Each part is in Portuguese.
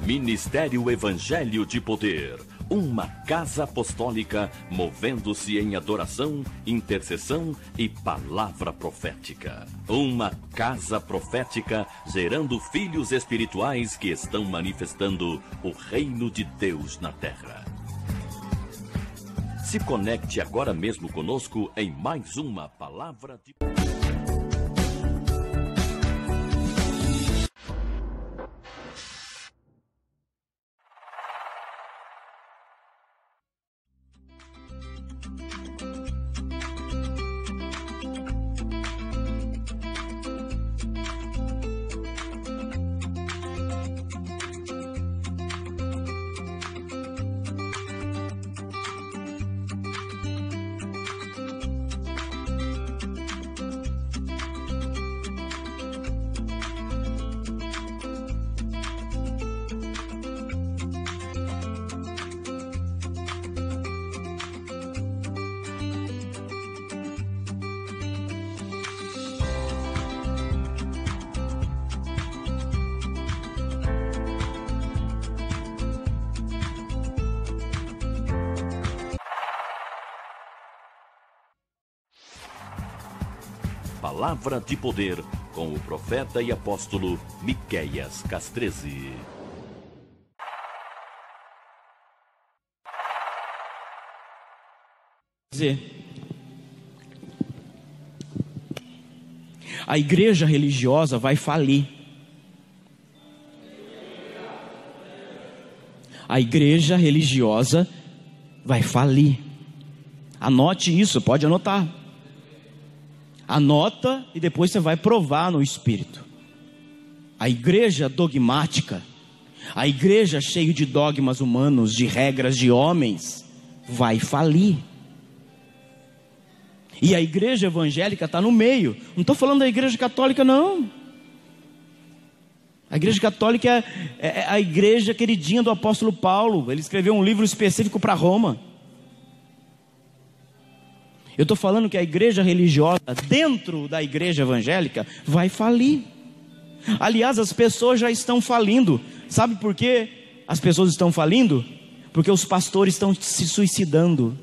Ministério Evangelho de Poder. Uma casa apostólica movendo-se em adoração, intercessão e palavra profética. Uma casa profética gerando filhos espirituais que estão manifestando o reino de Deus na terra. Se conecte agora mesmo conosco em mais uma palavra de... Palavra de Poder, com o profeta e apóstolo Miqueias Castrezi. A igreja religiosa vai falir. A igreja religiosa vai falir. Anote isso, pode anotar. Anota e depois você vai provar no Espírito. A igreja dogmática, a igreja cheia de dogmas humanos, de regras de homens, vai falir. E a igreja evangélica está no meio. Não estou falando da igreja católica, não. A igreja católica é a igreja queridinha do apóstolo Paulo. Ele escreveu um livro específico para Roma. Eu estou falando que a igreja religiosa, dentro da igreja evangélica, vai falir. Aliás, as pessoas já estão falindo. Sabe por que as pessoas estão falindo? Porque os pastores estão se suicidando.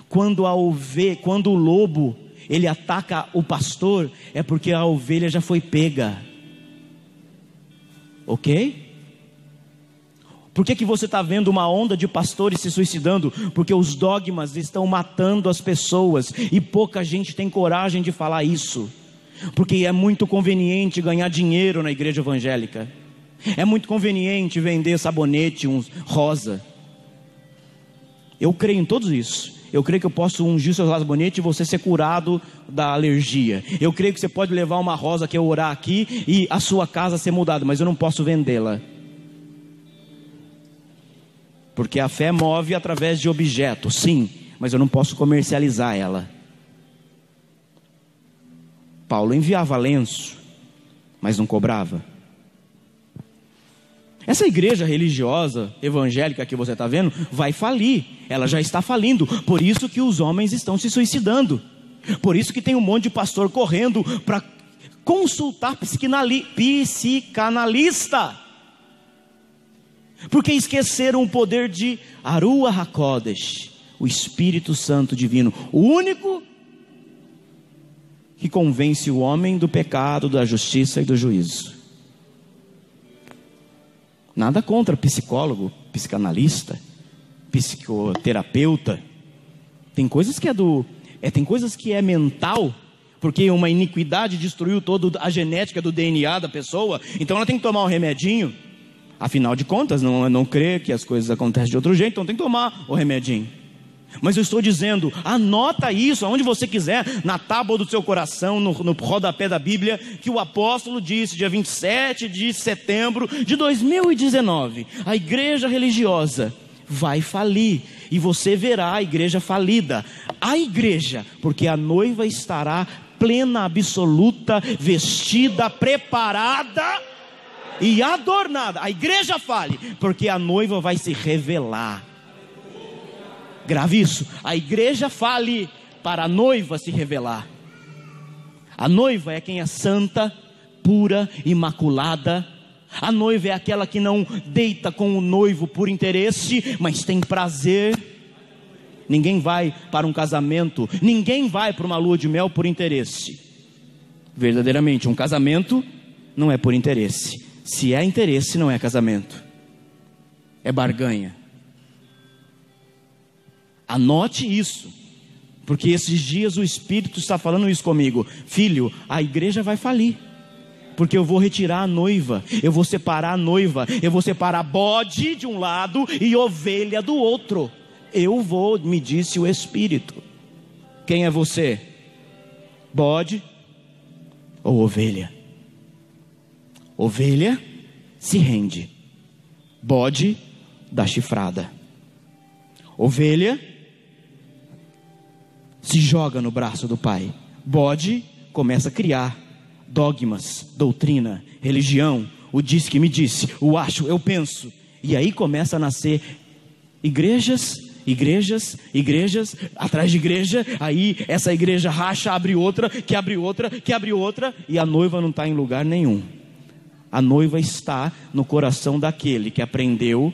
Quando o lobo ele ataca o pastor, é porque a ovelha já foi pega. Ok? Por que você está vendo uma onda de pastores se suicidando? Porque os dogmas estão matando as pessoas, e pouca gente tem coragem de falar isso. Porque é muito conveniente ganhar dinheiro na igreja evangélica. É muito conveniente vender sabonete, rosa. Eu creio em tudo isso. Eu creio que eu posso ungir seu sabonete e você ser curado da alergia. Eu creio que você pode levar uma rosa que eu orar aqui e a sua casa ser mudada, mas eu não posso vendê-la. Porque a fé move através de objetos, sim, mas eu não posso comercializar ela. Paulo enviava lenço, mas não cobrava. Essa igreja religiosa, evangélica que você está vendo, vai falir. Ela já está falindo. Por isso que os homens estão se suicidando. Por isso que tem um monte de pastor correndo para consultar psicanalista. Porque esqueceram o poder de Aruah HaKodesh, o Espírito Santo Divino, o único que convence o homem do pecado, da justiça e do juízo. Nada contra psicólogo, psicanalista, psicoterapeuta. Tem coisas que tem coisas que é mental, porque uma iniquidade destruiu toda a genética do DNA da pessoa, então ela tem que tomar um remedinho. Afinal de contas, não crê que as coisas acontecem de outro jeito, então tem que tomar o remedinho. Mas eu estou dizendo, anota isso aonde você quiser, na tábua do seu coração, no rodapé da Bíblia, que o apóstolo disse, dia 27 de setembro de 2019, a igreja religiosa vai falir, e você verá a igreja falida. A igreja, porque a noiva estará plena, absoluta, vestida, preparada e adornada. A igreja fale, porque a noiva vai se revelar. Grave isso, a igreja fale para a noiva se revelar. A noiva é quem é santa, pura, imaculada, A noiva é aquela que não deita com o noivo por interesse, mas tem prazer. Ninguém vai para um casamento, ninguém vai para uma lua de mel por interesse. Verdadeiramente, um casamento não é por interesse. Se é interesse, não é casamento, é barganha. Anote isso, porque esses dias o Espírito está falando isso comigo. Filho, a igreja vai falir, porque eu vou retirar a noiva, eu vou separar a noiva, eu vou separar bode de um lado e ovelha do outro. Eu vou, me disse o Espírito. Quem é você? Bode ou ovelha? Ovelha se rende, bode dá chifrada. Ovelha se joga no braço do pai, bode começa a criar dogmas, doutrina, religião, o diz que me disse, o acho, eu penso, e aí começa a nascer igrejas atrás de igreja. Aí essa igreja racha, abre outra, que abre outra, que abre outra, e a noiva não está em lugar nenhum. A noiva está no coração daquele que aprendeu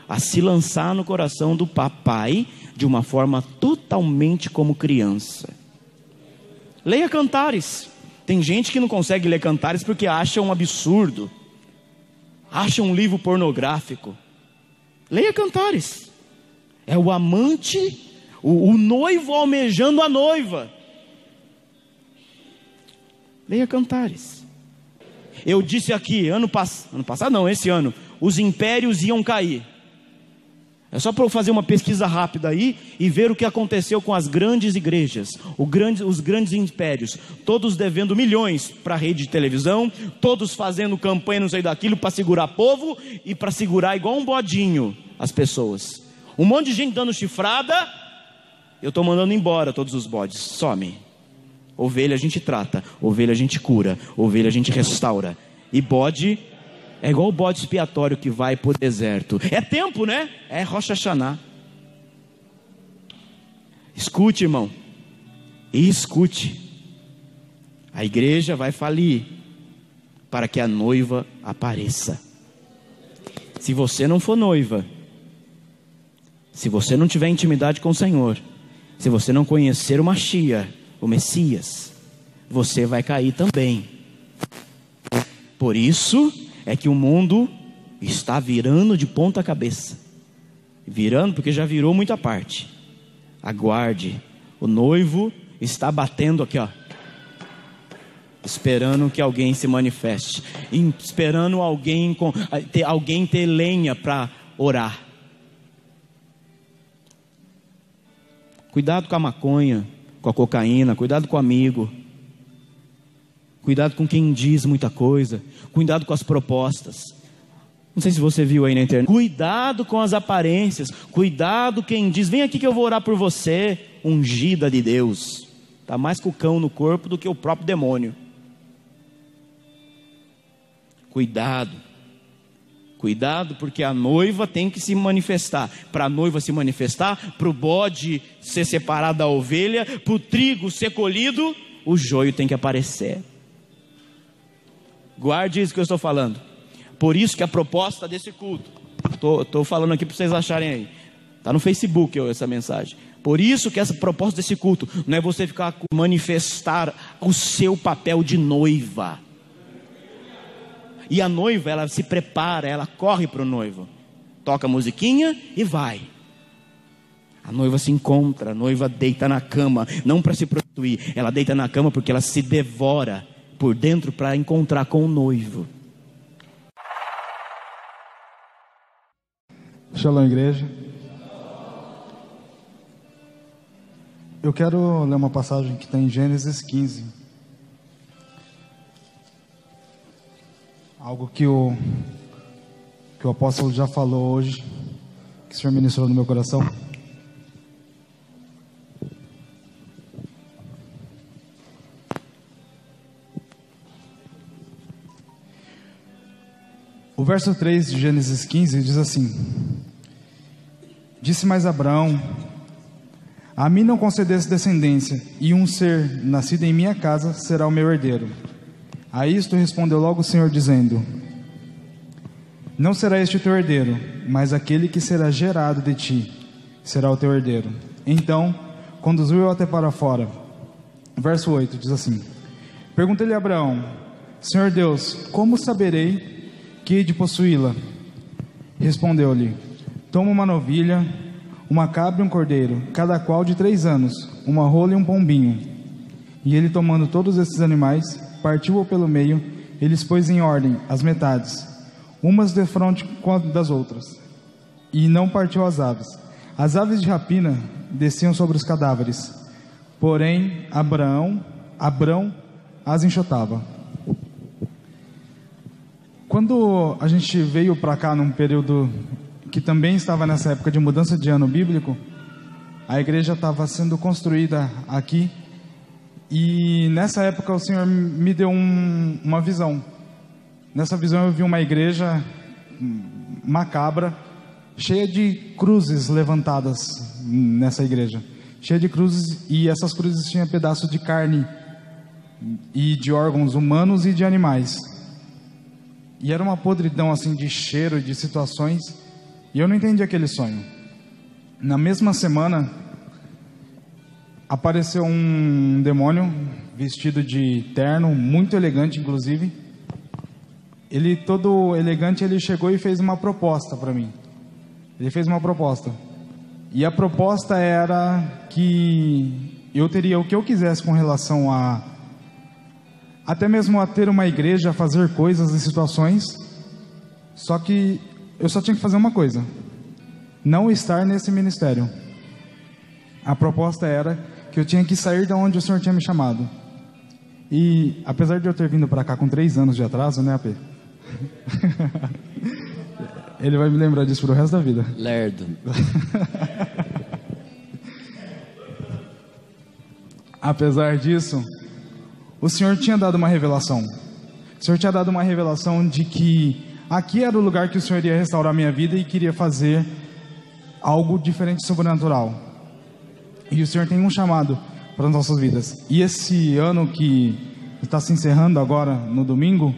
a se lançar no coração do papai de uma forma totalmente como criança. Leia Cantares. Tem gente que não consegue ler Cantares porque acha um absurdo, acha um livro pornográfico. Leia Cantares. É o amante, o noivo almejando a noiva. Leia Cantares. Eu disse aqui, ano passado não, esse ano, os impérios iam cair. É só para eu fazer uma pesquisa rápida aí e ver o que aconteceu com as grandes igrejas, os grandes impérios, todos devendo milhões para a rede de televisão, todos fazendo campanha não sei daquilo para segurar povo e para segurar igual um bodinho as pessoas. Um monte de gente dando chifrada, eu estou mandando embora todos os bodes, some. Ovelha a gente trata, ovelha a gente cura, ovelha a gente restaura. E bode é igual o bode expiatório que vai para o deserto. É tempo, né? É Rosh Hashanah. Escute, irmão, e escute. A igreja vai falir para que a noiva apareça. Se você não for noiva, se você não tiver intimidade com o Senhor, se você não conhecer o Mashiach, o Messias, você vai cair também. Por isso é que o mundo está virando de ponta cabeça. Virando porque já virou muita parte. Aguarde, o noivo está batendo aqui, ó, esperando que alguém se manifeste, esperando alguém ter lenha para orar. Cuidado com a maconha, com a cocaína, cuidado com o amigo, cuidado com quem diz muita coisa, cuidado com as propostas. Não sei se você viu aí na internet. Cuidado com as aparências, cuidado quem diz, vem aqui que eu vou orar por você, ungida de Deus. Está mais com o cão no corpo do que o próprio demônio. Cuidado, porque a noiva tem que se manifestar. Para a noiva se manifestar, para o bode ser separado da ovelha, para o trigo ser colhido, o joio tem que aparecer. Guarde isso que eu estou falando. Por isso que a proposta desse culto, estou falando aqui para vocês acharem aí, está no Facebook essa mensagem. Por isso que essa proposta desse culto não é você ficar manifestar o seu papel de noiva. E a noiva, ela se prepara, ela corre para o noivo, toca a musiquinha e vai. A noiva se encontra, a noiva deita na cama, não para se prostituir, ela deita na cama porque ela se devora por dentro para encontrar com o noivo. Shalom, igreja. Eu quero ler uma passagem que está em Gênesis 15. Algo que o apóstolo já falou hoje, que o Senhor ministrou no meu coração. O verso 3 de Gênesis 15 diz assim: Disse mais Abraão: a mim não concedesse descendência, e um ser nascido em minha casa será o meu herdeiro. A isto respondeu logo o Senhor dizendo: Não será este o teu herdeiro, mas aquele que será gerado de ti será o teu herdeiro. Então conduziu-o até para fora. Verso 8 diz assim: Pergunta-lhe Abraão: Senhor Deus, como saberei que hei de possuí-la? Respondeu-lhe: Toma uma novilha, uma cabra e um cordeiro, cada qual de 3 anos, uma rola e um pombinho. E ele, tomando todos esses animais, partiu-o pelo meio, e lhes pôs em ordem as metades, umas defronte das outras, e não partiu as aves. As aves de rapina desciam sobre os cadáveres, porém Abrão as enxotava. Quando a gente veio para cá num período que também estava nessa época de mudança de ano bíblico, a igreja estava sendo construída aqui, e nessa época o Senhor me deu uma visão. Nessa visão eu vi uma igreja macabra, cheia de cruzes levantadas nessa igreja, cheia de cruzes, e essas cruzes tinham pedaços de carne e de órgãos humanos e de animais, e era uma podridão assim de cheiro, de situações, e eu não entendi aquele sonho. Na mesma semana apareceu um demônio vestido de terno, muito elegante inclusive. Ele, todo elegante, ele chegou e fez uma proposta para mim. Ele fez uma proposta, e a proposta era que eu teria o que eu quisesse com relação a até mesmo a ter uma igreja, a fazer coisas e situações, só que eu só tinha que fazer uma coisa: não estar nesse ministério. A proposta era que eu tinha que sair de onde o Senhor tinha me chamado. E apesar de eu ter vindo para cá com 3 anos de atraso, né, AP? Ele vai me lembrar disso pro resto da vida. Lerdo. Apesar disso, o Senhor tinha dado uma revelação. O Senhor tinha dado uma revelação de que aqui era o lugar que o Senhor iria restaurar minha vida e queria fazer algo diferente, sobrenatural. E o Senhor tem um chamado para as nossas vidas. E esse ano que está se encerrando agora, no domingo,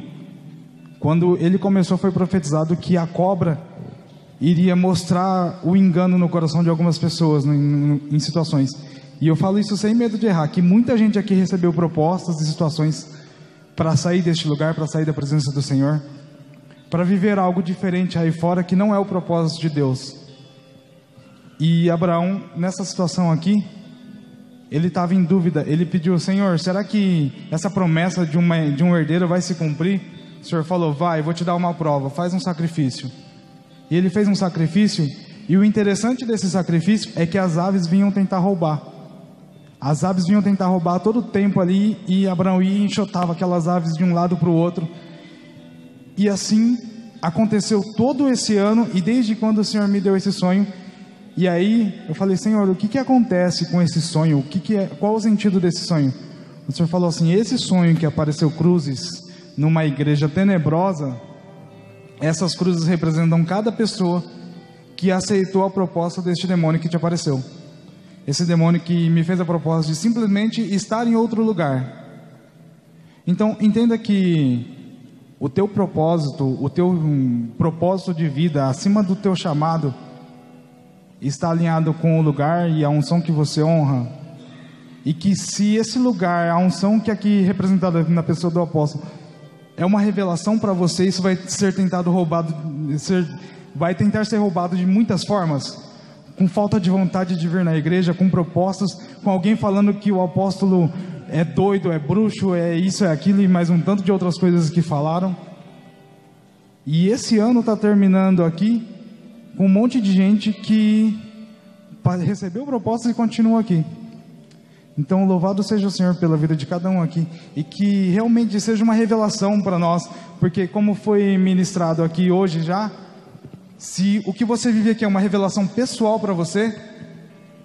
quando ele começou, foi profetizado que a cobra iria mostrar o engano no coração de algumas pessoas em situações. E eu falo isso sem medo de errar, que muita gente aqui recebeu propostas e situações para sair deste lugar, para sair da presença do Senhor, para viver algo diferente aí fora, que não é o propósito de Deus. E Abraão, nessa situação aqui, ele estava em dúvida. Ele pediu: Senhor, será que essa promessa de um herdeiro vai se cumprir? O Senhor falou: vai, vou te dar uma prova, faz um sacrifício. E ele fez um sacrifício, e o interessante desse sacrifício é que as aves vinham tentar roubar. As aves vinham tentar roubar todo o tempo ali, e Abraão ia e enxotava aquelas aves de um lado para o outro. E assim aconteceu todo esse ano, e desde quando o Senhor me deu esse sonho. E aí eu falei: Senhor, o que acontece com esse sonho? Qual o sentido desse sonho? O Senhor falou assim: esse sonho que apareceu cruzes numa igreja tenebrosa, essas cruzes representam cada pessoa que aceitou a proposta deste demônio que te apareceu. Esse demônio que me fez a proposta de simplesmente estar em outro lugar. Então entenda que o teu propósito de vida, acima do teu chamado, está alinhado com o lugar e a unção que você honra. E que se esse lugar, a unção que aqui representada na pessoa do apóstolo, é uma revelação para você, isso vai ser tentado roubado, vai tentar ser roubado de muitas formas, com falta de vontade de vir na igreja, com propostas, com alguém falando que o apóstolo é doido, é bruxo, é isso, é aquilo, e mais um tanto de outras coisas que falaram. E esse ano está terminando aqui com um monte de gente que recebeu propostas e continua aqui. Então louvado seja o Senhor pela vida de cada um aqui, e que realmente seja uma revelação para nós, porque como foi ministrado aqui hoje já, se o que você vive aqui é uma revelação pessoal para você,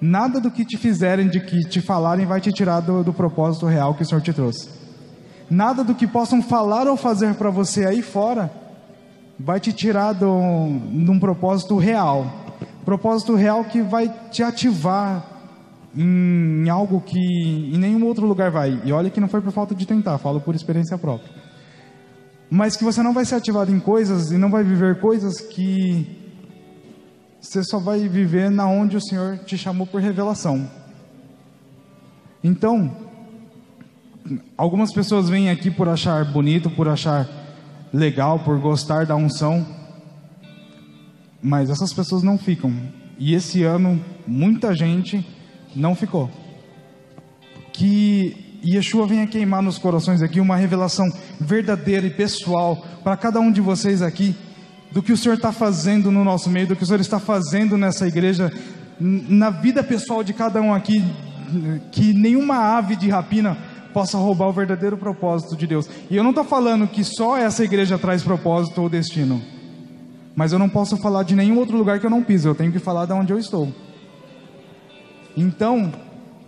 nada do que te fizerem, de que te falarem, vai te tirar do propósito real que o Senhor te trouxe. Nada do que possam falar ou fazer para você aí fora vai te tirar de um propósito real que vai te ativar em algo que em nenhum outro lugar vai. E olha que não foi por falta de tentar, falo por experiência própria. mas que você não vai ser ativado em coisas e não vai viver coisas que você só vai viver na onde o Senhor te chamou por revelação. Então, algumas pessoas vêm aqui por achar bonito, por achar legal, por gostar da unção, mas essas pessoas não ficam. E esse ano muita gente não ficou. Que Yeshua venha queimar nos corações aqui uma revelação verdadeira e pessoal para cada um de vocês aqui, do que o Senhor está fazendo no nosso meio, do que o Senhor está fazendo nessa igreja, na vida pessoal de cada um aqui, que nenhuma ave de rapina possa roubar o verdadeiro propósito de Deus. E eu não estou falando que só essa igreja traz propósito ou destino, mas eu não posso falar de nenhum outro lugar que eu não piso, eu tenho que falar de onde eu estou. Então,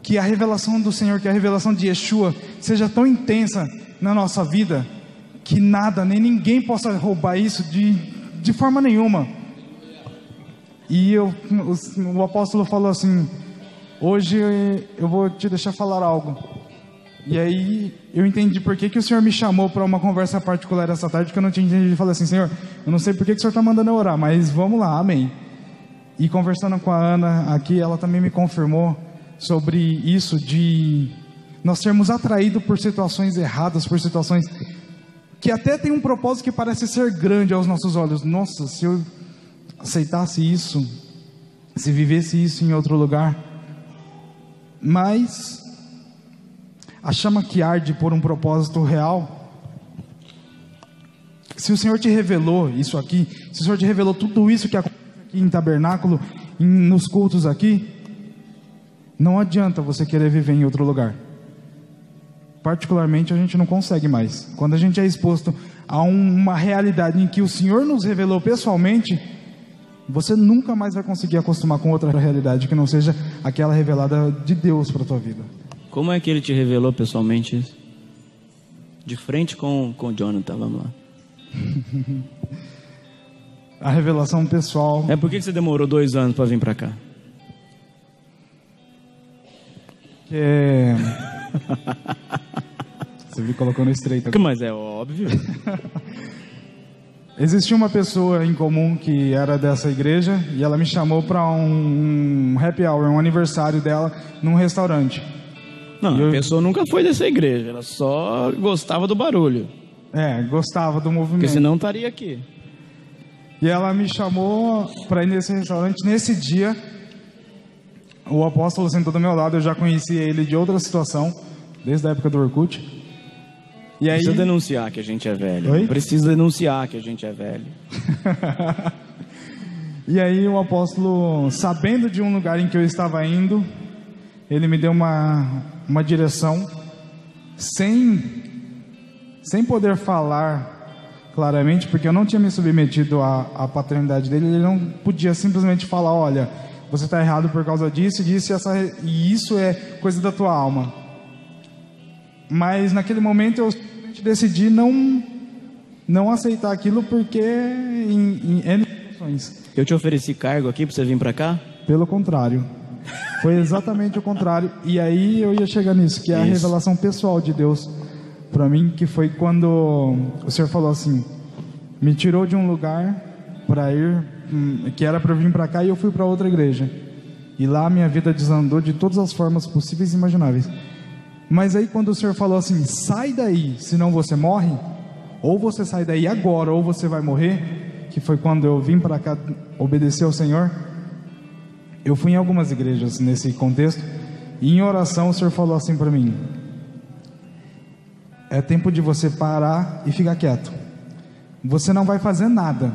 que a revelação do Senhor, que a revelação de Yeshua seja tão intensa na nossa vida, que nada, nem ninguém possa roubar isso de forma nenhuma. E o apóstolo falou assim: hoje eu vou te deixar falar algo. E aí eu entendi por que o Senhor me chamou para uma conversa particular essa tarde, que eu não tinha entendido. Eu falei assim: Senhor, eu não sei por que o Senhor está mandando eu orar, mas vamos lá, amém. E conversando com a Ana aqui, ela também me confirmou sobre isso, de nós sermos atraídos por situações erradas, por situações que até tem um propósito que parece ser grande aos nossos olhos. Nossa, se eu aceitasse isso, se vivesse isso em outro lugar. Mas a chama que arde por um propósito real, se o Senhor te revelou isso aqui, se o Senhor te revelou tudo isso que acontece aqui em tabernáculo, nos cultos aqui, não adianta você querer viver em outro lugar. Particularmente a gente não consegue mais. Quando a gente é exposto a uma realidade em que o Senhor nos revelou pessoalmente, você nunca mais vai conseguir acostumar com outra realidade que não seja aquela revelada de Deus para a tua vida. Como é que ele te revelou pessoalmente isso? De frente com o Jonathan, vamos lá. A revelação pessoal. Por que você demorou 2 anos para vir para cá? Você me colocou no estreito. Mas é óbvio. Existia uma pessoa em comum que era dessa igreja, e ela me chamou para um happy hour, um aniversário dela, num restaurante. Não, a pessoa nunca foi dessa igreja, ela só gostava do barulho. Gostava do movimento. Porque senão estaria aqui. E ela me chamou para ir nesse restaurante. Nesse dia, o apóstolo sentou do meu lado, eu já conhecia ele de outra situação, desde a época do Orkut. E aí... Precisa denunciar que a gente é velho. Oi? Precisa denunciar que a gente é velho. E aí o apóstolo, sabendo de um lugar em que eu estava indo, ele me deu uma direção, sem poder falar claramente, porque eu não tinha me submetido à paternidade dele. Ele não podia simplesmente falar: olha, você está errado por causa disso, disso e isso é coisa da tua alma. Mas naquele momento eu decidi não aceitar aquilo, porque em situações. Eu te ofereci cargo aqui para você vir para cá? Pelo contrário, foi exatamente o contrário. E aí eu ia chegar nisso, que é a revelação pessoal de Deus para mim, que foi quando o Senhor falou assim: me tirou de um lugar para ir, que era para vir para cá, e eu fui para outra igreja, e lá minha vida desandou de todas as formas possíveis e imagináveis. Mas aí quando o Senhor falou assim: sai daí, senão você morre, ou você sai daí agora, ou você vai morrer, que foi quando eu vim para cá obedecer ao Senhor. Eu fui em algumas igrejas nesse contexto, e em oração o Senhor falou assim para mim: é tempo de você parar e ficar quieto. Você não vai fazer nada.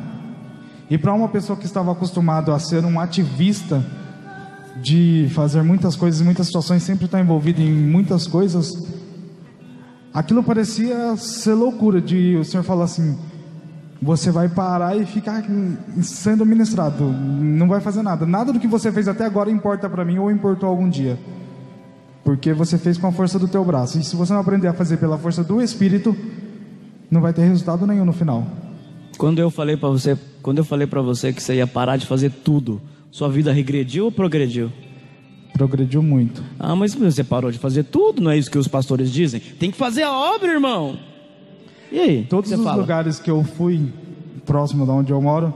E para uma pessoa que estava acostumado a ser um ativista, de fazer muitas coisas, muitas situações, sempre estar envolvido em muitas coisas, aquilo parecia ser loucura. O Senhor falou assim: você vai parar e ficar sendo ministrado, não vai fazer nada. Nada do que você fez até agora importa para mim, ou importou algum dia, porque você fez com a força do teu braço, e se você não aprender a fazer pela força do Espírito, não vai ter resultado nenhum no final. Quando eu falei para você que você ia parar de fazer tudo, sua vida regrediu ou progrediu? Progrediu muito. Mas você parou de fazer tudo, não é isso que os pastores dizem? Tem que fazer a obra, irmão. E aí? Todos o que os você fala? lugares que eu fui, próximo de onde eu moro,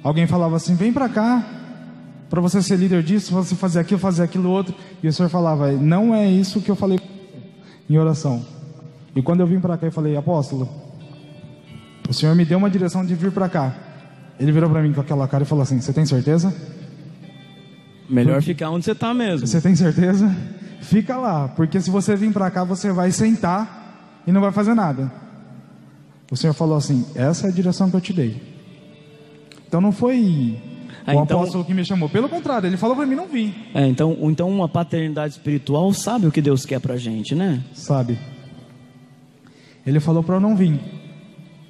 alguém falava assim, vem pra cá, para você ser líder disso, você fazer aquilo outro. E o Senhor falava, não é isso que eu falei em oração. E quando eu vim pra cá, eu falei, apóstolo, o Senhor me deu uma direção de vir pra cá. Ele virou pra mim com aquela cara e falou assim, você tem certeza? Melhor ficar onde você está mesmo. Você tem certeza? Fica lá, porque se você vir pra cá, você vai sentar e não vai fazer nada. O Senhor falou assim, essa é a direção que eu te dei. Então não foi o apóstolo que me chamou. Pelo contrário, ele falou pra mim não vir. Então uma paternidade espiritual sabe o que Deus quer pra gente, né? Sabe. Ele falou pra eu não vir.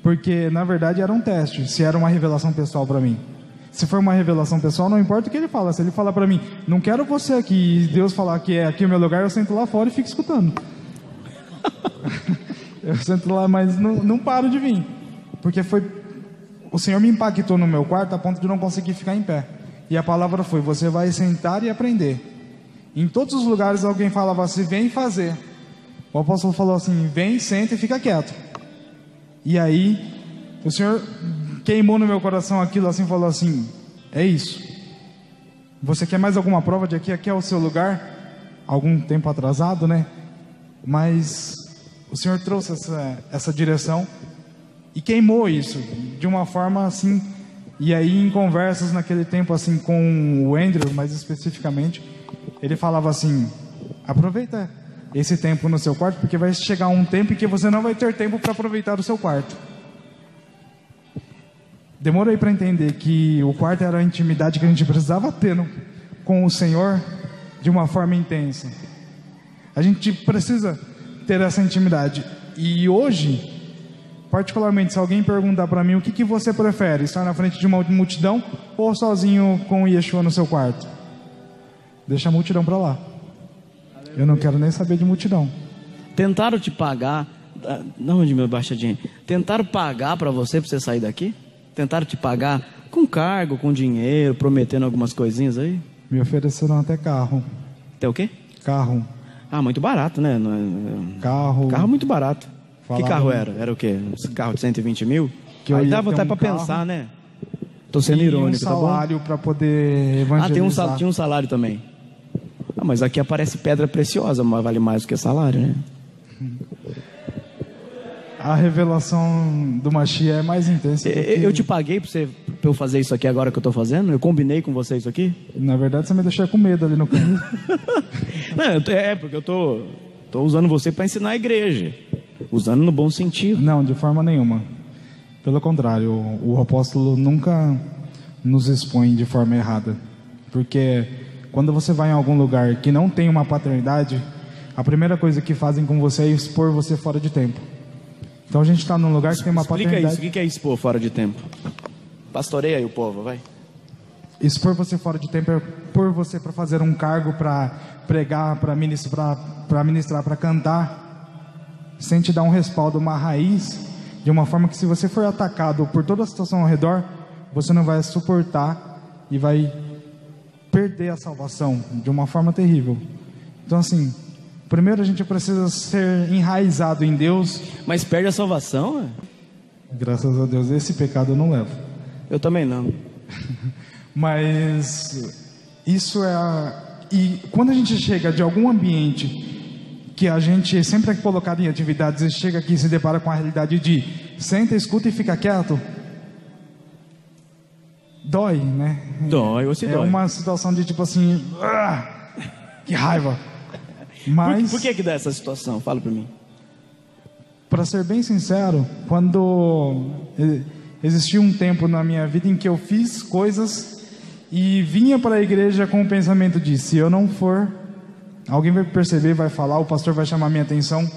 Porque na verdade era um teste, se era uma revelação pessoal pra mim. Se for uma revelação pessoal, não importa o que ele fala. Se ele falar pra mim, não quero você aqui, e Deus falar que é aqui o meu lugar, eu sento lá fora e fico escutando. Eu sento lá, mas não paro de vir. Porque o Senhor me impactou no meu quarto a ponto de não conseguir ficar em pé. E a palavra foi, você vai sentar e aprender. Em todos os lugares alguém falava assim, vem fazer. O apóstolo falou assim, vem, senta e fica quieto. E aí, o Senhor queimou no meu coração aquilo assim, falou assim, é isso. Você quer mais alguma prova de aqui é o seu lugar? Algum tempo atrasado, né? Mas o Senhor trouxe essa direção e queimou isso de uma forma assim. E aí em conversas naquele tempo assim com o Andrew, mais especificamente, ele falava assim, aproveita esse tempo no seu quarto, porque vai chegar um tempo em que você não vai ter tempo para aproveitar o seu quarto. Demorei para entender que o quarto era a intimidade que a gente precisava ter com o Senhor de uma forma intensa. A gente precisa ter essa intimidade. E hoje, particularmente, se alguém perguntar para mim o que você prefere, estar na frente de uma multidão ou sozinho com o Yeshua no seu quarto? Deixa a multidão para lá. Eu não quero nem saber de multidão. Tentaram te pagar, não, de meu baixadinho. Tentaram pagar para você sair daqui? Tentaram te pagar com cargo, com dinheiro, prometendo algumas coisinhas aí? Me ofereceram até carro. Até o quê? Carro. Ah, muito barato, né? Carro. Carro muito barato. Falaram... Que carro era? Era o quê? Um carro de 120 mil? Que aí dava até para pensar, né? Tô sendo irônico, tá bom? Um salário para poder evangelizar. Tinha um salário também. Ah, mas aqui aparece pedra preciosa, mas vale mais do que salário, né? A revelação do Mashiach é mais intensa. Eu te paguei pra eu fazer isso aqui agora que eu tô fazendo? Eu combinei com você isso aqui? Na verdade, você me deixou com medo ali no canto. Não, porque eu tô usando você para ensinar a igreja. Usando no bom sentido. Não, de forma nenhuma. Pelo contrário, o apóstolo nunca nos expõe de forma errada. Porque quando você vai em algum lugar que não tem uma paternidade, a primeira coisa que fazem com você é expor você fora de tempo. Então a gente está num lugar que tem uma paternidade. Explica isso, o que é expor fora de tempo? Pastoreia aí o povo, vai. Expor você fora de tempo é pôr você para fazer um cargo, para pregar, para ministrar, para cantar, sem te dar um respaldo, uma raiz, de uma forma que se você for atacado por toda a situação ao redor, você não vai suportar e vai perder a salvação de uma forma terrível. Então assim, primeiro a gente precisa ser enraizado em Deus. Mas perde a salvação? Graças a Deus, esse pecado eu não levo. Eu também não. Mas isso e quando a gente chega de algum ambiente que a gente sempre é colocado em atividades e chega aqui e se depara com a realidade de senta, escuta e fica quieto, dói, né? Dói. É uma situação de tipo assim, que raiva. Mas por que dá essa situação? Fala pra mim. Para ser bem sincero, quando existiu um tempo na minha vida em que eu fiz coisas e vinha para a igreja com o pensamento de, se eu não for, alguém vai perceber, vai falar, o pastor vai chamar minha atenção.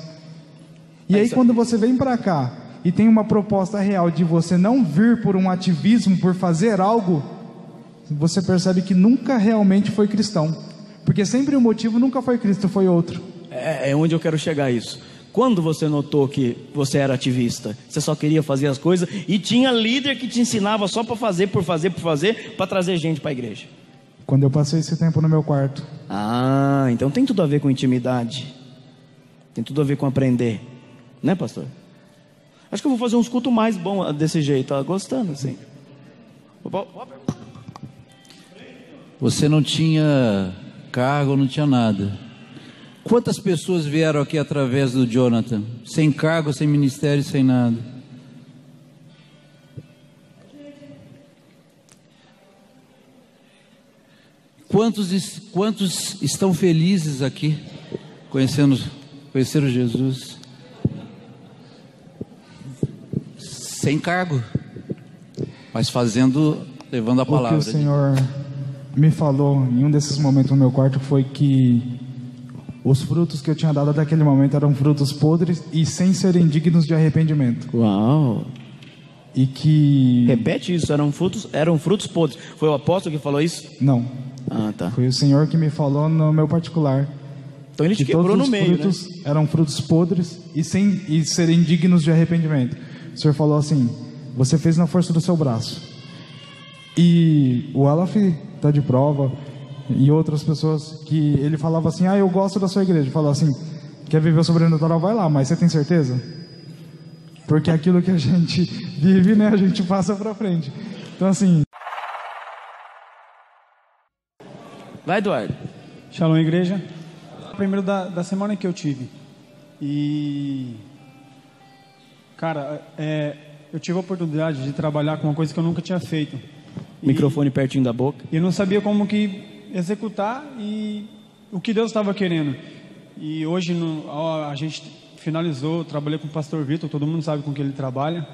E aí quando você vem para cá e tem uma proposta real de você não vir por um ativismo, por fazer algo, você percebe que nunca realmente foi cristão. Porque sempre o motivo nunca foi Cristo, foi outro. É onde eu quero chegar isso. Quando você notou que você era ativista, você só queria fazer as coisas e tinha líder que te ensinava só para fazer, para trazer gente para a igreja? Quando eu passei esse tempo no meu quarto. Ah, então tem tudo a ver com intimidade. Tem tudo a ver com aprender. Né, pastor? Acho que eu vou fazer uns cultos mais bons desse jeito, tá gostando, assim. Você não tinha cargo, não tinha nada. Quantas pessoas vieram aqui através do Jonathan? Sem cargo, sem ministério, sem nada. Quantos estão felizes aqui, conheceram Jesus? Sem cargo, mas levando a palavra. O que o Senhor me falou em um desses momentos no meu quarto foi que os frutos que eu tinha dado naquele momento eram frutos podres e sem serem dignos de arrependimento. Uau! E que... Repete isso, eram frutos podres. Foi o apóstolo que falou isso? Não. Ah, tá. Foi o Senhor que me falou no meu particular. Então ele te quebrou no meio, né? Eram frutos podres e serem dignos de arrependimento. O Senhor falou assim: você fez na força do seu braço. E o Alaf está de prova, e outras pessoas que ele falava assim: eu gosto da sua igreja. Falou assim: quer viver o sobrenatural? Vai lá, mas você tem certeza? Porque aquilo que a gente vive, né, a gente passa para frente. Então assim... Vai, Eduardo. Shalom, igreja. Primeiro da semana que eu tive. E... Cara, eu tive a oportunidade de trabalhar com uma coisa que eu nunca tinha feito. Microfone pertinho da boca. E eu não sabia como que executar e o que Deus estava querendo. E hoje a gente finalizou, trabalhei com o pastor Vitor, todo mundo sabe com que ele trabalha.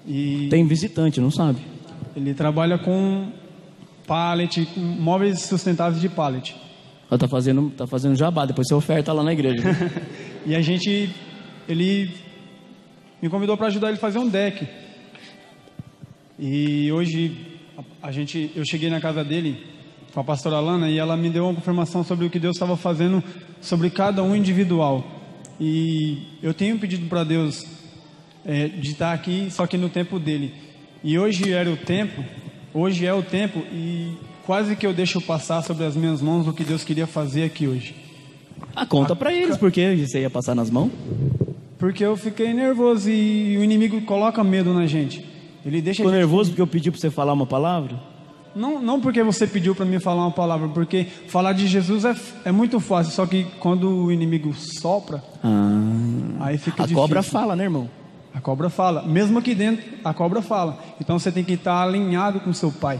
E tem visitante, não sabe? Ele trabalha com pallet, com móveis sustentáveis de pallet. Ela tá fazendo jabá, depois você oferta lá na igreja. E ele me convidou para ajudar ele a fazer um deck. E hoje eu cheguei na casa dele com a pastora Alana e ela me deu uma confirmação sobre o que Deus estava fazendo sobre cada um individual. E eu tenho pedido para Deus de estar aqui, só que no tempo dele. E hoje é o tempo e quase que eu deixo passar sobre as minhas mãos o que Deus queria fazer aqui hoje. Conta para eles por que você ia passar nas mãos. Porque eu fiquei nervoso e o inimigo coloca medo na gente. Ele deixa. Ficou nervoso porque eu pedi para você falar uma palavra? Não porque você pediu para mim falar uma palavra, porque falar de Jesus é muito fácil, só que quando o inimigo sopra, aí fica difícil. A cobra fala, né, irmão? A cobra fala, mesmo aqui dentro, a cobra fala. Então você tem que estar alinhado com seu pai.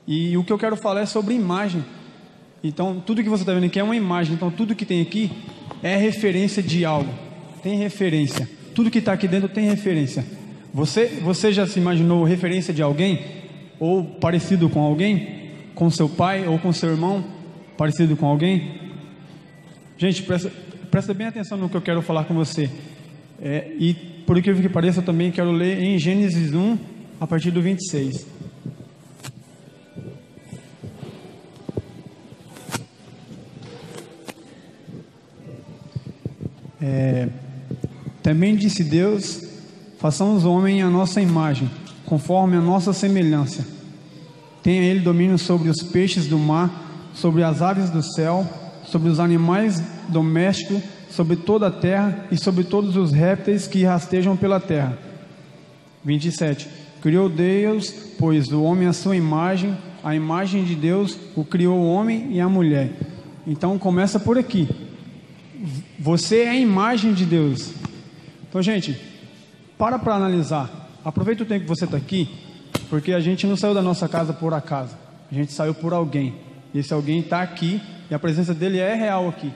E o que eu quero falar é sobre imagem. Então tudo que você está vendo aqui é uma imagem. Então tudo que tem aqui é referência de algo. Tem referência. Tudo que está aqui dentro tem referência. Você já se imaginou referência de alguém? Ou parecido com alguém? Com seu pai ou com seu irmão? Parecido com alguém? Gente, presta bem atenção no que eu quero falar com você. E por incrível que pareça, eu também quero ler em Gênesis 1, a partir do 26. Também disse Deus: façamos o homem à nossa imagem, conforme a nossa semelhança. Tenha ele domínio sobre os peixes do mar, sobre as aves do céu, sobre os animais domésticos, sobre toda a terra e sobre todos os répteis que rastejam pela terra. 27. Criou Deus, pois, o homem à sua imagem, a imagem de Deus o criou o homem e a mulher. Então começa por aqui. Você é a imagem de Deus. Então, gente, para analisar. Aproveita o tempo que você está aqui, porque a gente não saiu da nossa casa por acaso. A gente saiu por alguém. E esse alguém está aqui e a presença dele é real aqui.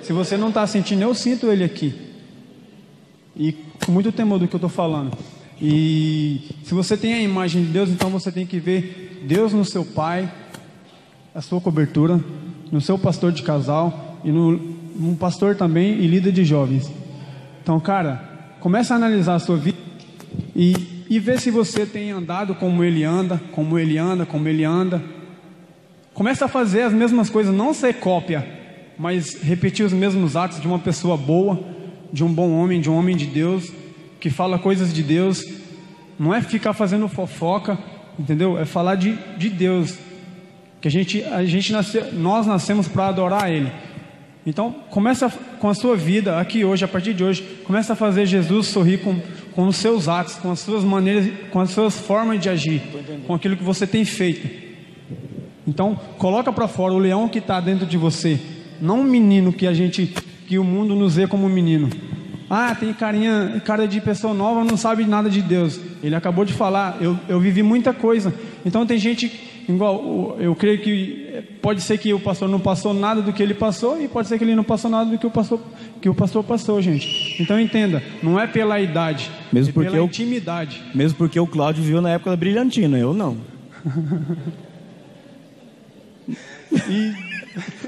Se você não está sentindo, eu sinto ele aqui. E com muito temor do que eu estou falando. E se você tem a imagem de Deus, então você tem que ver Deus no seu pai, a sua cobertura, no seu pastor de casal e num pastor também e líder de jovens. Então, cara, começa a analisar a sua vida e ver se você tem andado como ele anda, como ele anda, como ele anda. Começa a fazer as mesmas coisas, não ser cópia, mas repetir os mesmos atos de uma pessoa boa, de um bom homem, de um homem de Deus, que fala coisas de Deus. Não é ficar fazendo fofoca, entendeu? É falar de Deus, que nós nascemos para adorar Ele. Então, começa com a sua vida, aqui hoje, a partir de hoje, começa a fazer Jesus sorrir com os seus atos, com as suas maneiras, com as suas formas de agir, com aquilo que você tem feito. Então, coloca para fora o leão que está dentro de você, não um menino que o mundo nos vê como um menino. Ah, tem cara de pessoa nova, não sabe nada de Deus. Ele acabou de falar, eu vivi muita coisa. Então tem gente, igual, eu creio que pode ser que o pastor não passou nada do que ele passou, e pode ser que ele não passou nada do que o pastor passou, gente. Então entenda, não é pela idade, mesmo é porque pela intimidade. Mesmo porque o Cláudio viu na época da Brilhantina, eu não. E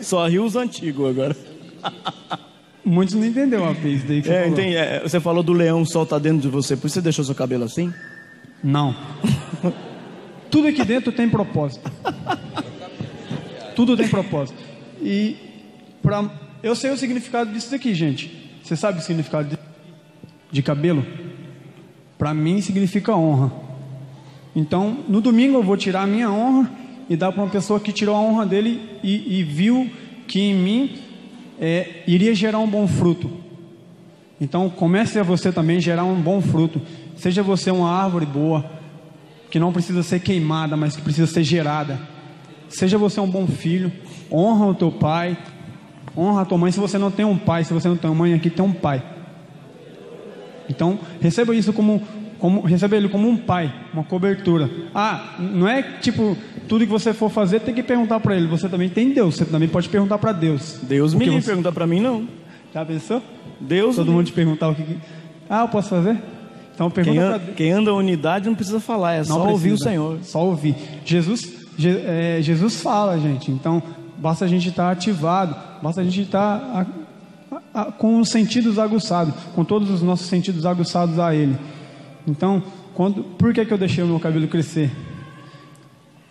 só riu os antigos agora. Muitos não entenderam a vez daí que você falou. Entendi. Você falou do leão, o sol tá dentro de você, por isso você deixou seu cabelo assim? Não. Tudo aqui dentro tem propósito. Tudo tem propósito. E eu sei o significado disso daqui, gente. Você sabe o significado de cabelo? Para mim significa honra. Então, no domingo eu vou tirar a minha honra e dar para uma pessoa que tirou a honra dele e viu que em mim iria gerar um bom fruto. Então comece a você também gerar um bom fruto. Seja você uma árvore boa, que não precisa ser queimada, mas que precisa ser gerada. Seja você um bom filho. Honra o teu pai, honra a tua mãe. Se você não tem um pai, se você não tem uma mãe, aqui tem um pai. Então receba isso receba ele como um pai, uma cobertura. Não é tipo tudo que você for fazer tem que perguntar para ele. Você também tem Deus, você também pode perguntar para Deus. Deus me livre, perguntar para mim não. Já pensou? Deus. Todo mundo te perguntar o que. Eu posso fazer? Então pergunta para Deus. Quem anda a unidade não precisa falar, é só ouvir o Senhor. Só ouvir. Jesus fala, gente. Então basta a gente estar ativado, basta a gente estar com os sentidos aguçados, com todos os nossos sentidos aguçados a Ele. Então, por que eu deixei o meu cabelo crescer?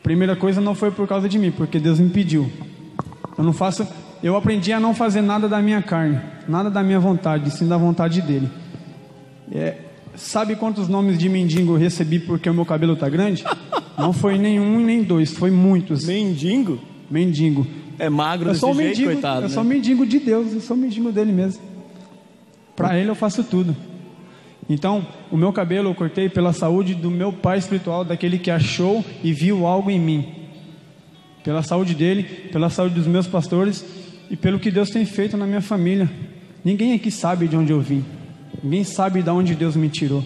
Primeira coisa, não foi por causa de mim, porque Deus me impediu. Eu aprendi a não fazer nada da minha carne, nada da minha vontade, sim da vontade dele. Sabe quantos nomes de mendigo eu recebi porque o meu cabelo está grande? Não foi nenhum nem dois, foi muitos. Mendigo? Mendigo. É magro desse jeito, mendigo, coitado. Eu sou mendigo de Deus, eu sou mendigo dele mesmo. Para ele eu faço tudo. Então, o meu cabelo eu cortei pela saúde do meu pai espiritual, daquele que achou e viu algo em mim. Pela saúde dele, pela saúde dos meus pastores e pelo que Deus tem feito na minha família. Ninguém aqui sabe de onde eu vim. Ninguém sabe de onde Deus me tirou.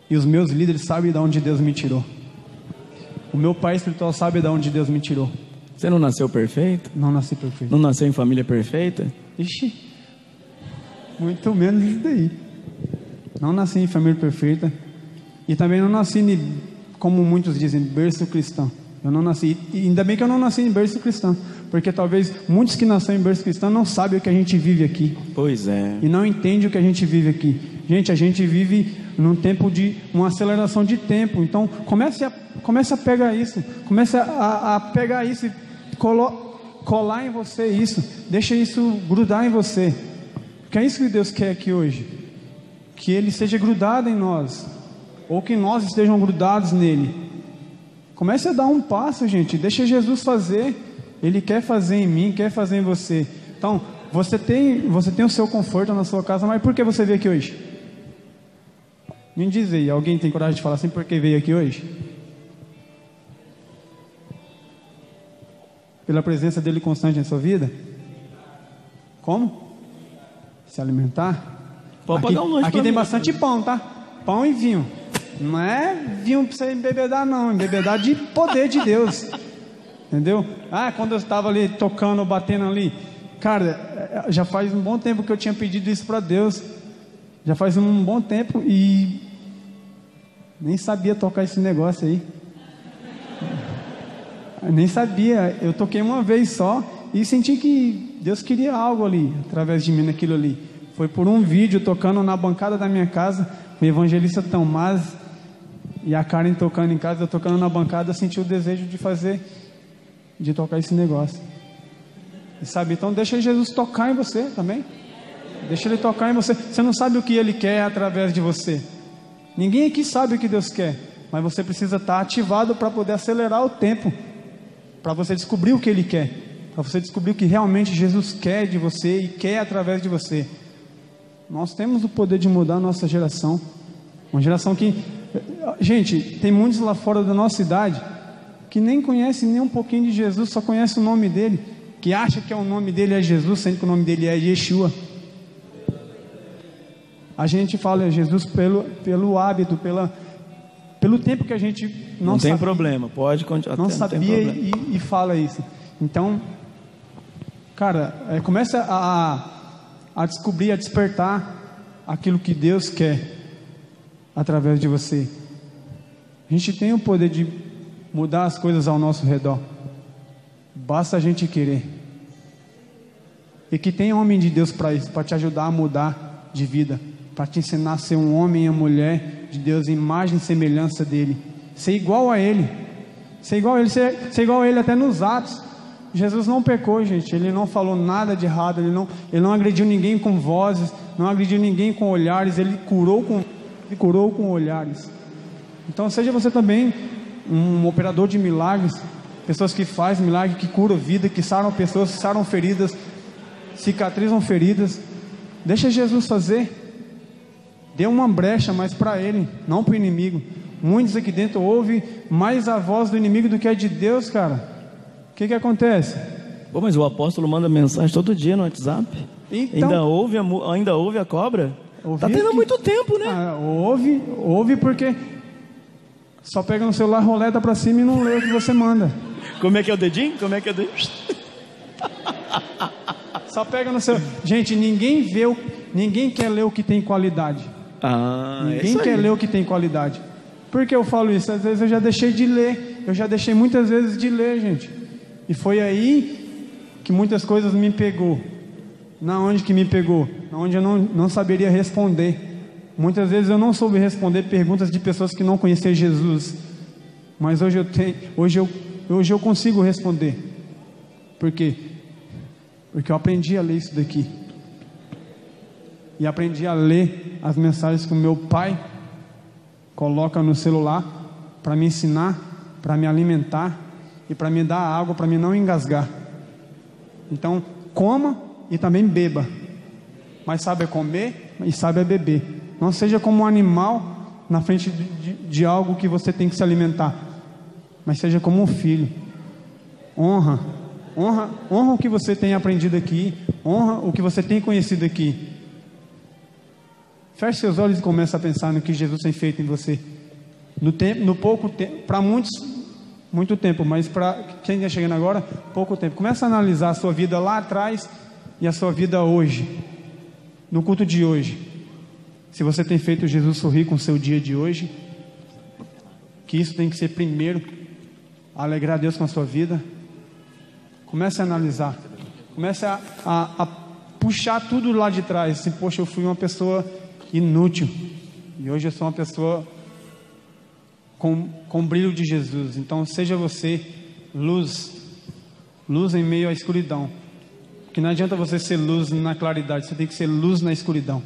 E os meus líderes sabem de onde Deus me tirou. O meu pai espiritual sabe de onde Deus me tirou. Você não nasceu perfeito? Não nasci perfeito. Não nasceu em família perfeita? Ixi, muito menos isso daí. Não nasci em família perfeita. E também não nasci, como muitos dizem, berço cristão. Eu não nasci, e ainda bem que eu não nasci em berço cristão, porque talvez muitos que nasceram em berço cristão não sabem o que a gente vive aqui. Pois é. E não entendem o que a gente vive aqui. Gente, a gente vive num tempo de uma aceleração de tempo. Então comece a pegar isso. Comece a pegar isso e colar em você isso. Deixa isso grudar em você. Porque é isso que Deus quer aqui hoje. Que Ele seja grudado em nós, ou que nós estejam grudados nele. Comece a dar um passo, gente. Deixa Jesus fazer. Ele quer fazer em mim, quer fazer em você. Então, você tem o seu conforto na sua casa, mas por que você veio aqui hoje? Me diz aí, alguém tem coragem de falar assim, por que veio aqui hoje? Pela presença dele constante em sua vida? Como? Se alimentar? Aqui tem bastante pão, tá? Pão e vinho. Não é vinho para você embebedar, não. Embebedar de poder de Deus. Entendeu? Quando eu estava ali tocando, batendo ali, cara, já faz um bom tempo que eu tinha pedido isso para Deus. Já faz um bom tempo e nem sabia tocar esse negócio aí. Nem sabia. Eu toquei uma vez só e senti que Deus queria algo ali, através de mim naquilo ali. Foi por um vídeo tocando na bancada da minha casa, o evangelista Tomás e a Karen tocando em casa, eu tocando na bancada, eu senti o desejo de tocar esse negócio. E sabe, então deixa Jesus tocar em você também. Deixa Ele tocar em você. Você não sabe o que Ele quer através de você. Ninguém aqui sabe o que Deus quer, mas você precisa estar ativado para poder acelerar o tempo, para você descobrir o que Ele quer. para você descobrir o que realmente Jesus quer de você e quer através de você. Nós temos o poder de mudar a nossa geração. Uma geração que... Gente, tem muitos lá fora da nossa idade que nem conhecem nem um pouquinho de Jesus, só conhecem o nome dele, que acha que o nome dele é Jesus, sendo que o nome dele é Yeshua. A gente fala Jesus pelo hábito, pelo tempo que a gente não tem sabia, problema, pode continuar. não sabia e fala isso. Então, cara, começa a descobrir, a despertar aquilo que Deus quer através de você. A gente tem o poder de mudar as coisas ao nosso redor, basta a gente querer. E que tem homem de Deus para isso, para te ajudar a mudar de vida, para te ensinar a ser um homem e uma mulher de Deus, imagem e semelhança dele, ser igual a ele, ser igual a ele até nos atos. Jesus não pecou, gente, ele não falou nada de errado, ele não agrediu ninguém com vozes, não agrediu ninguém com olhares, ele curou com olhares. Então seja você também um operador de milagres, pessoas que fazem milagres, que curam vida, que saram pessoas, saram feridas, cicatrizam feridas. Deixa Jesus fazer. Dê uma brecha, mas para ele, não para o inimigo. Muitos aqui dentro ouvem mais a voz do inimigo do que a de Deus, cara. O que acontece? Pô, mas o apóstolo manda mensagem todo dia no WhatsApp. Então, ainda ouve a cobra? Tá tendo muito tempo, né? Ouve porque só pega no celular, roleta pra cima e não lê o que você manda. Como é que é o dedinho? Só pega no celular. Gente, ninguém quer ler o que tem qualidade. Ninguém quer ler o que tem qualidade. Por que eu falo isso? Às vezes eu já deixei de ler. Eu já deixei muitas vezes de ler, gente. E foi aí que muitas coisas me pegou. Na onde que me pegou? Na onde eu não saberia responder. Muitas vezes eu não soube responder perguntas de pessoas que não conheciam Jesus. Mas hoje eu consigo responder. Por quê? Porque eu aprendi a ler isso daqui. E aprendi a ler as mensagens que o meu pai coloca no celular para me ensinar, para me alimentar e para me dar água, para me não engasgar. Então, coma e também beba. Mas saiba comer e saiba beber. Não seja como um animal na frente de algo que você tem que se alimentar, mas seja como um filho. Honra o que você tem aprendido aqui, honra o que você tem conhecido aqui. Feche seus olhos e comece a pensar no que Jesus tem feito em você. No pouco tempo, para muitos, muito tempo, mas para quem está chegando agora, pouco tempo. Comece a analisar a sua vida lá atrás e a sua vida hoje, no culto de hoje. Se você tem feito Jesus sorrir com o seu dia de hoje, que isso tem que ser primeiro, alegrar Deus com a sua vida. Comece a analisar, comece a puxar tudo lá de trás. Assim, poxa, eu fui uma pessoa inútil e hoje eu sou uma pessoa com brilho de Jesus. Então seja você luz em meio à escuridão, porque não adianta você ser luz na claridade, você tem que ser luz na escuridão.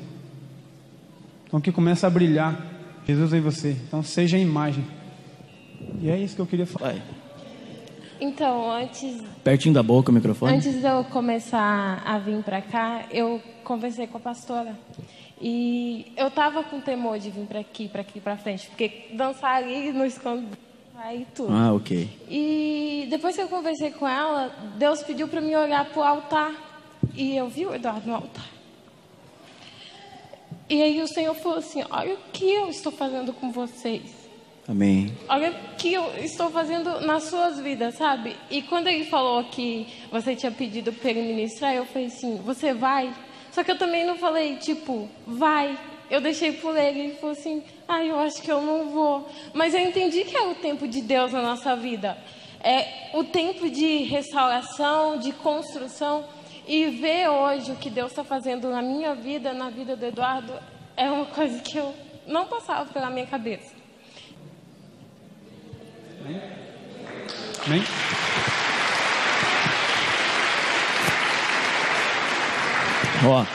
Então que começa a brilhar Jesus em você. Então seja a imagem. E é isso que eu queria falar. Então, pertinho da boca o microfone. Antes de eu começar a vir para cá, eu conversei com a pastora. E eu tava com temor de vir para aqui para frente, porque dançar ali no escondo aí tudo. Ok. E depois que eu conversei com ela, Deus pediu para mim olhar pro altar. E eu vi o Eduardo no altar. E aí o Senhor falou assim: olha o que eu estou fazendo com vocês. Amém. Olha o que eu estou fazendo nas suas vidas, sabe? E quando ele falou que você tinha pedido para ele ministrar, eu falei assim: você vai? Só que eu também não falei, tipo, vai. Eu deixei por ele. Ele falou assim: eu acho que eu não vou. Mas eu entendi que é o tempo de Deus na nossa vida. É o tempo de restauração, de construção. E ver hoje o que Deus está fazendo na minha vida, na vida do Eduardo, é uma coisa que eu não passava pela minha cabeça. Amém? Ó.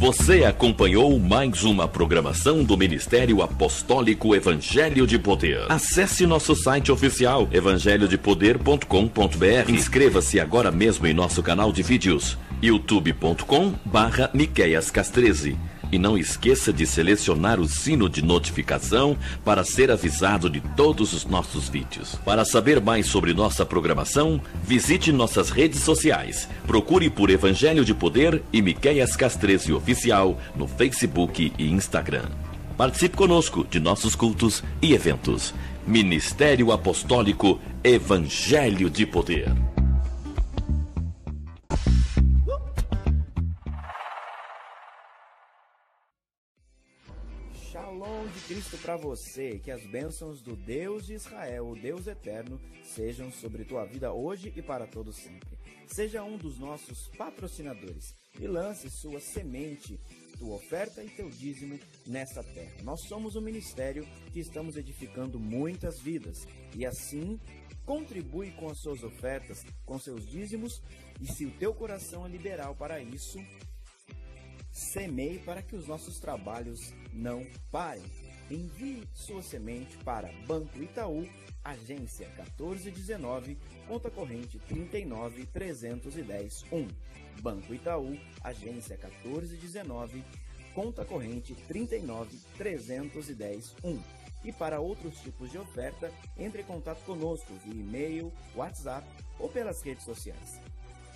Você acompanhou mais uma programação do Ministério Apostólico Evangelho de Poder. Acesse nosso site oficial evangelhodepoder.com.br. Inscreva-se agora mesmo em nosso canal de vídeos youtube.com/miqueiascas13. E não esqueça de selecionar o sino de notificação para ser avisado de todos os nossos vídeos. Para saber mais sobre nossa programação, visite nossas redes sociais. Procure por Evangelho de Poder e Miqueias Cas13 Oficial no Facebook e Instagram. Participe conosco de nossos cultos e eventos. Ministério Apostólico Evangelho de Poder. Shalom de Cristo para você, que as bênçãos do Deus de Israel, o Deus eterno, sejam sobre tua vida hoje e para todo sempre. Seja um dos nossos patrocinadores e lance sua semente, tua oferta e teu dízimo nesta terra. Nós somos um ministério que estamos edificando muitas vidas e assim contribui com as suas ofertas, com seus dízimos, e se o teu coração é liberal para isso, semeie para que os nossos trabalhos não parem. Envie sua semente para Banco Itaú, agência 1419, conta corrente 39.310.1. Banco Itaú, agência 1419, conta corrente 39.310.1. E para outros tipos de oferta, entre em contato conosco via e-mail, WhatsApp ou pelas redes sociais.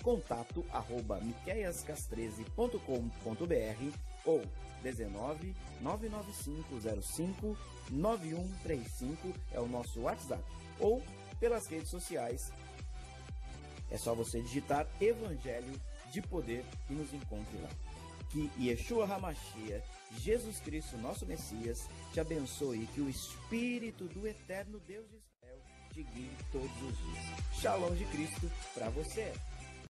contato@miqueiascas13.com.br ou 19 995 05 9135 é o nosso WhatsApp, ou pelas redes sociais. É só você digitar Evangelho de Poder e nos encontre lá. Que Yeshua HaMashiach, Jesus Cristo, nosso Messias, te abençoe e que o Espírito do Eterno Deus de Israel te guie todos os dias. Shalom de Cristo para você.